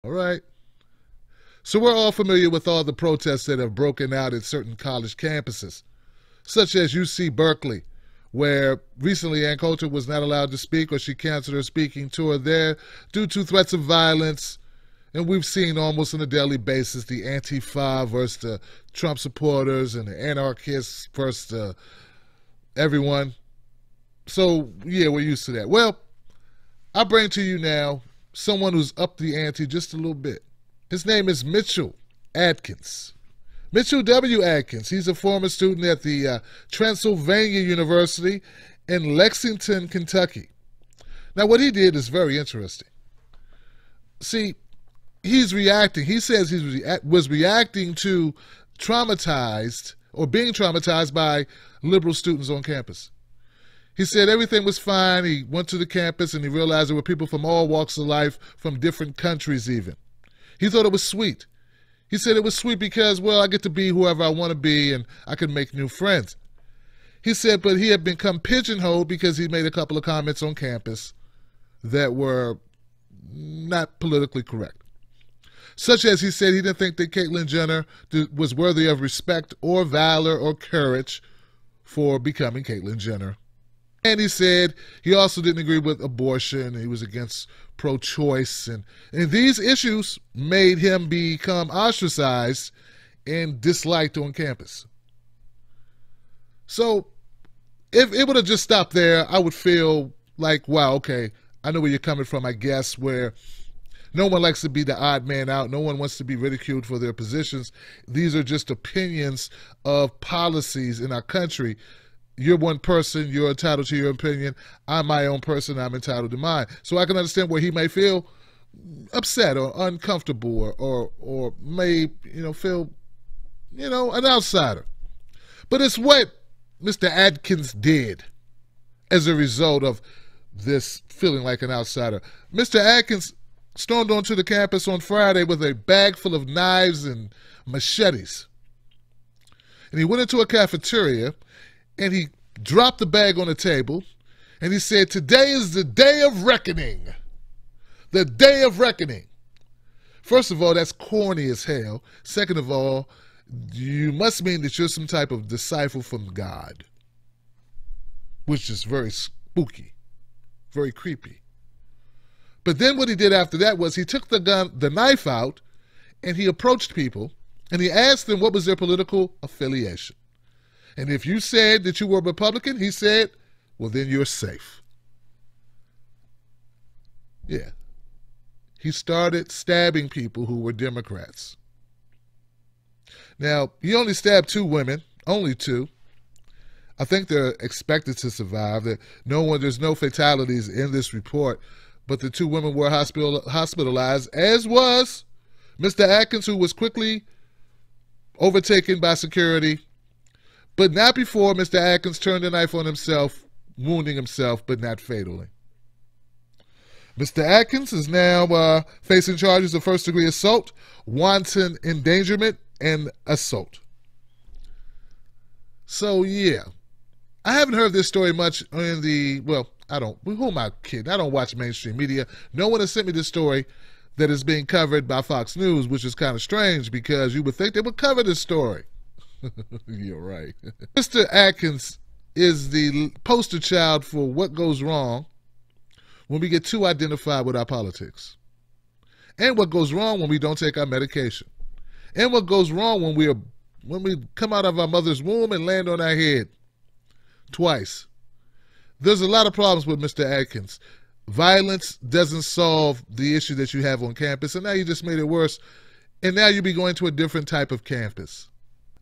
All right. So we're all familiar with all the protests that have broken out at certain college campuses, such as UC Berkeley, where recently Ann Coulter was not allowed to speak, or she canceled her speaking tour there due to threats of violence. And we've seen almost on a daily basis the Antifa versus the Trump supporters and the anarchists versus everyone. So, yeah, we're used to that. Well, I bring to you now someone who's upped the ante just a little bit. His name is Mitchell Adkins. Mitchell W. Adkins. He's a former student at the Transylvania University in Lexington, Kentucky. Now, what he did is very interesting. See, he's reacting. He says he was reacting to traumatized or being traumatized by liberal students on campus. He said everything was fine. He went to the campus and he realized there were people from all walks of life, from different countries even. He thought it was sweet. He said it was sweet because, well, I get to be whoever I want to be and I can make new friends. He said, but he had become pigeonholed because he made a couple of comments on campus that were not politically correct. Such as he said he didn't think that Caitlyn Jenner was worthy of respect or valor or courage for becoming Caitlyn Jenner. And he said he also didn't agree with abortion. He was against pro-choice. And these issues made him become ostracized and disliked on campus. So if it would have just stopped there, I would feel like, wow, okay, I know where you're coming from, I guess, where no one likes to be the odd man out. No one wants to be ridiculed for their positions. These are just opinions of policies in our country. You're one person, you're entitled to your opinion. I'm my own person, I'm entitled to mine. So I can understand where he may feel upset or uncomfortable or may, feel, an outsider. But it's what Mr. Adkins did as a result of this feeling like an outsider. Mr. Adkins stormed onto the campus on Friday with a bag full of knives and machetes. And he went into a cafeteria and he dropped the bag on the table, and he said, today is the day of reckoning. The day of reckoning. First of all, that's corny as hell. Second of all, you must mean that you're some type of disciple from God, which is very spooky, very creepy. But then what he did after that was he took the knife out, and he approached people, and he asked them what was their political affiliation. And if you said that you were a Republican, he said, well, then you're safe. Yeah. He started stabbing people who were Democrats. Now, he only stabbed 2 women, only 2. I think they're expected to survive. There's no fatalities in this report, but the 2 women were hospitalized, as was Mr. Adkins, who was quickly overtaken by security. But not before Mr. Adkins turned the knife on himself, wounding himself, but not fatally. Mr. Adkins is now facing charges of first-degree assault, wanton endangerment, and assault. So, yeah. I haven't heard this story much in who am I kidding? I don't watch mainstream media. No one has sent me this story that is being covered by Fox News, which is kind of strange because you would think they would cover this story. You're right. Mr. Adkins is the poster child for what goes wrong when we get too identified with our politics, and what goes wrong when we don't take our medication, and what goes wrong when we come out of our mother's womb and land on our head twice. There's a lot of problems with Mr. Adkins. Violence doesn't solve the issue that you have on campus, and now you just made it worse, and now you'll be going to a different type of campus.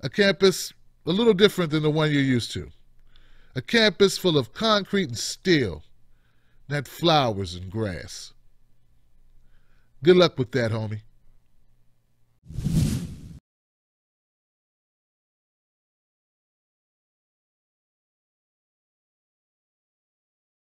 A campus a little different than the one you're used to. A campus full of concrete and steel, not flowers and grass. Good luck with that, homie.